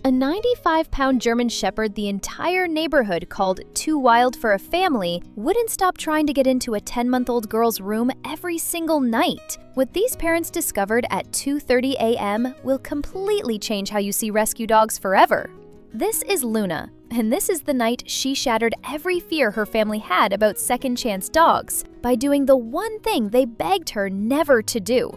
A 95-pound German Shepherd the entire neighborhood called too wild for a family wouldn't stop trying to get into a 10-month-old girl's room every single night. What these parents discovered at 2:30 a.m. will completely change how you see rescue dogs forever. This is Luna, and this is the night she shattered every fear her family had about second-chance dogs by doing the one thing they begged her never to do.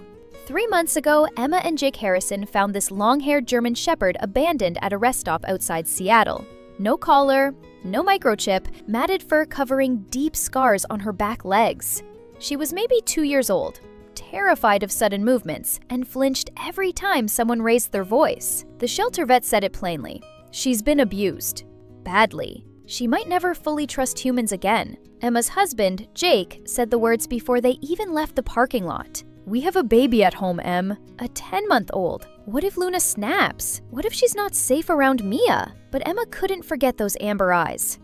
3 months ago, Emma and Jake Harrison found this long-haired German Shepherd abandoned at a rest stop outside Seattle. No collar, no microchip, matted fur covering deep scars on her back legs. She was maybe 2 years old, terrified of sudden movements, and flinched every time someone raised their voice. The shelter vet said it plainly. She's been abused. Badly. She might never fully trust humans again. Emma's husband, Jake, said the words before they even left the parking lot. "We have a baby at home, Em. A 10-month-old. What if Luna snaps? What if she's not safe around Mia?" But Emma couldn't forget those amber eyes.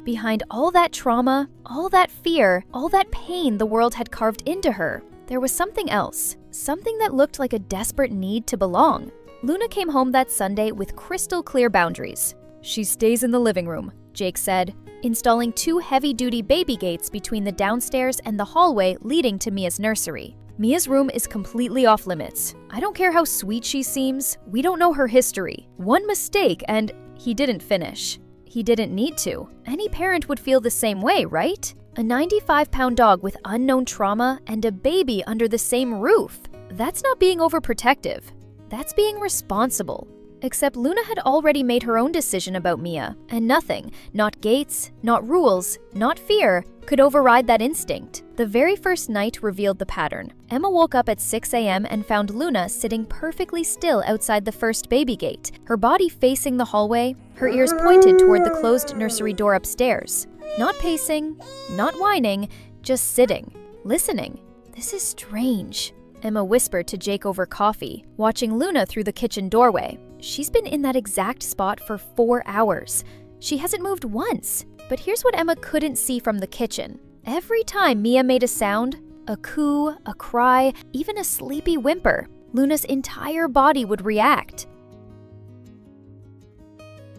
Behind all that trauma, all that fear, all that pain the world had carved into her, there was something else. Something that looked like a desperate need to belong. Luna came home that Sunday with crystal clear boundaries. "She stays in the living room," Jake said, installing 2 heavy-duty baby gates between the downstairs and the hallway leading to Mia's nursery. "Mia's room is completely off-limits. I don't care how sweet she seems, we don't know her history. One mistake and—" He didn't finish. He didn't need to. Any parent would feel the same way, right? A 95-pound dog with unknown trauma and a baby under the same roof. That's not being overprotective. That's being responsible. Except Luna had already made her own decision about Mia, and nothing, not gates, not rules, not fear, could override that instinct. The very first night revealed the pattern. Emma woke up at 6 a.m. and found Luna sitting perfectly still outside the first baby gate, her body facing the hallway, her ears pointed toward the closed nursery door upstairs. Not pacing, not whining, just sitting, listening. "This is strange," Emma whispered to Jake over coffee, watching Luna through the kitchen doorway. She's been in that exact spot for 4 hours. She hasn't moved once. But here's what Emma couldn't see from the kitchen. Every time Mia made a sound, a coo, a cry, even a sleepy whimper, Luna's entire body would react.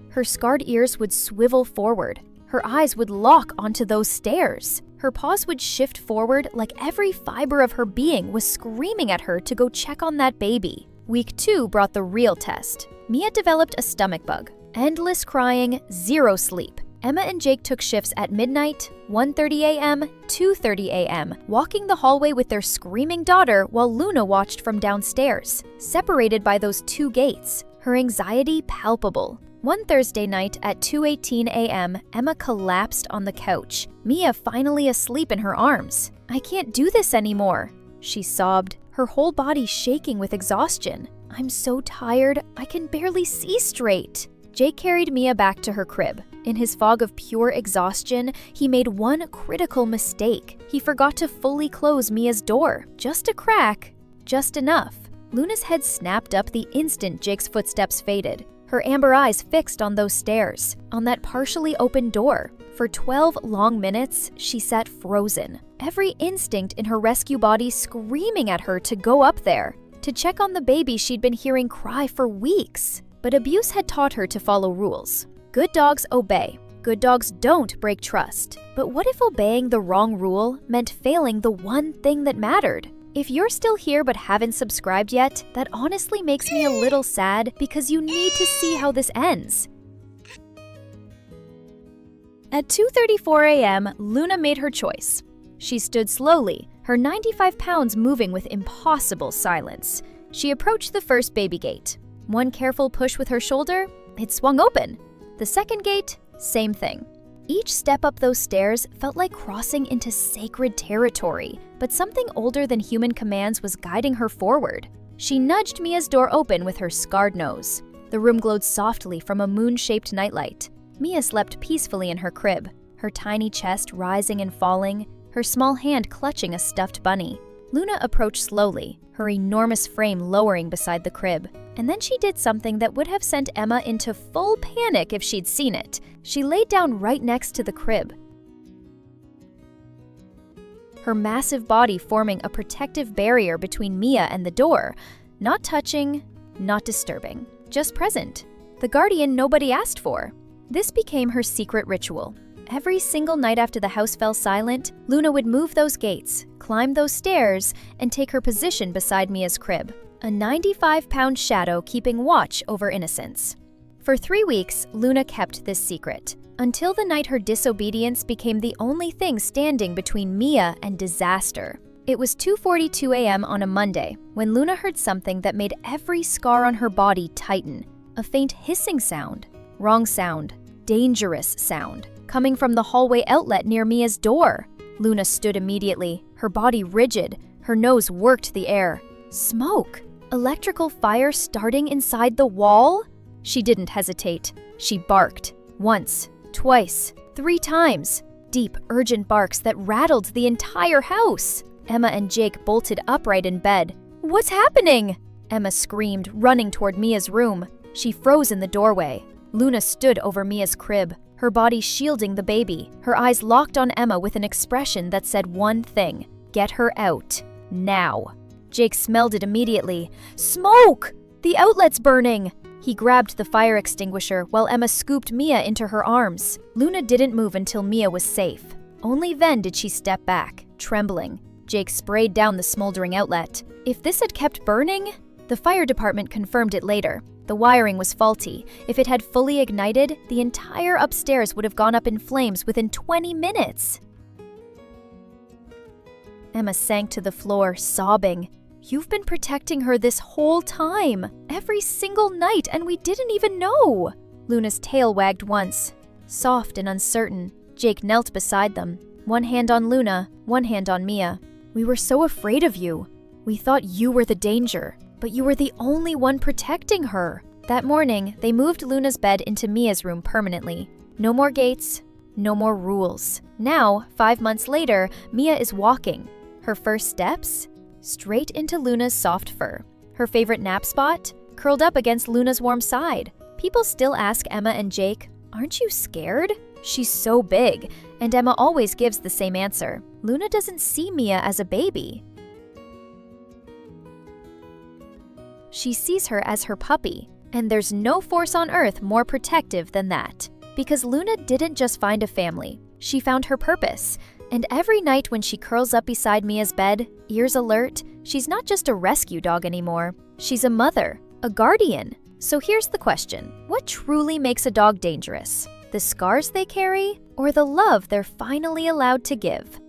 Her scarred ears would swivel forward. Her eyes would lock onto those stairs. Her paws would shift forward like every fiber of her being was screaming at her to go check on that baby. Week 2 brought the real test. Mia developed a stomach bug. Endless crying, zero sleep. Emma and Jake took shifts at midnight, 1:30 a.m., 2:30 a.m., walking the hallway with their screaming daughter while Luna watched from downstairs, separated by those 2 gates, her anxiety palpable. One Thursday night at 2:18 a.m., Emma collapsed on the couch, Mia finally asleep in her arms. "I can't do this anymore," she sobbed, her whole body shaking with exhaustion. "I'm so tired, I can barely see straight." Jake carried Mia back to her crib. In his fog of pure exhaustion, he made one critical mistake. He forgot to fully close Mia's door. Just a crack, just enough. Luna's head snapped up the instant Jake's footsteps faded, her amber eyes fixed on those stairs, on that partially open door. For 12 long minutes, she sat frozen, every instinct in her rescue body screaming at her to go up there, to check on the baby she'd been hearing cry for weeks. But abuse had taught her to follow rules. Good dogs obey. Good dogs don't break trust. But what if obeying the wrong rule meant failing the one thing that mattered? If you're still here but haven't subscribed yet, that honestly makes me a little sad because you need to see how this ends. At 2:34 a.m., Luna made her choice. She stood slowly, her 95 pounds moving with impossible silence. She approached the first baby gate. One careful push with her shoulder, it swung open. The second gate, same thing. Each step up those stairs felt like crossing into sacred territory, but something older than human commands was guiding her forward. She nudged Mia's door open with her scarred nose. The room glowed softly from a moon-shaped nightlight. Mia slept peacefully in her crib, her tiny chest rising and falling, her small hand clutching a stuffed bunny. Luna approached slowly, her enormous frame lowering beside the crib. And then she did something that would have sent Emma into full panic if she'd seen it. She laid down right next to the crib, her massive body forming a protective barrier between Mia and the door. Not touching, not disturbing, just present. the guardian nobody asked for. This became her secret ritual. Every single night after the house fell silent, Luna would move those gates, climb those stairs, and take her position beside Mia's crib, a 95-pound shadow keeping watch over innocence. For 3 weeks, Luna kept this secret, until the night her disobedience became the only thing standing between Mia and disaster. It was 2:42 a.m. on a Monday when Luna heard something that made every scar on her body tighten, a faint hissing sound. Wrong sound. Dangerous sound, coming from the hallway outlet near Mia's door. Luna stood immediately, her body rigid, her nose worked the air. Smoke! Electrical fire starting inside the wall? She didn't hesitate. She barked. Once, twice, 3 times. Deep, urgent barks that rattled the entire house. Emma and Jake bolted upright in bed. "What's happening?" Emma screamed, running toward Mia's room. She froze in the doorway. Luna stood over Mia's crib, her body shielding the baby, her eyes locked on Emma with an expression that said one thing: get her out, now. Jake smelled it immediately. Smoke! The outlet's burning! He grabbed the fire extinguisher while Emma scooped Mia into her arms. Luna didn't move until Mia was safe. Only then did she step back, trembling. Jake sprayed down the smoldering outlet. If this had kept burning, the fire department confirmed it later. The wiring was faulty. If it had fully ignited, the entire upstairs would have gone up in flames within 20 minutes. Emma sank to the floor, sobbing. "You've been protecting her this whole time, every single night, and we didn't even know." Luna's tail wagged once, soft and uncertain. Jake knelt beside them, one hand on Luna, one hand on Mia. "We were so afraid of you. We thought you were the danger, but you were the only one protecting her." That morning, they moved Luna's bed into Mia's room permanently. No more gates, no more rules. Now, 5 months later, Mia is walking. Her first steps? Straight into Luna's soft fur. Her favorite nap spot? Curled up against Luna's warm side. People still ask Emma and Jake, "Aren't you scared?" She's so big, and Emma always gives the same answer. Luna doesn't see Mia as a baby. She sees her as her puppy, and there's no force on earth more protective than that. Because Luna didn't just find a family, she found her purpose. And every night when she curls up beside Mia's bed, ears alert, she's not just a rescue dog anymore. She's a mother, a guardian. So here's the question: what truly makes a dog dangerous? The scars they carry, or the love they're finally allowed to give?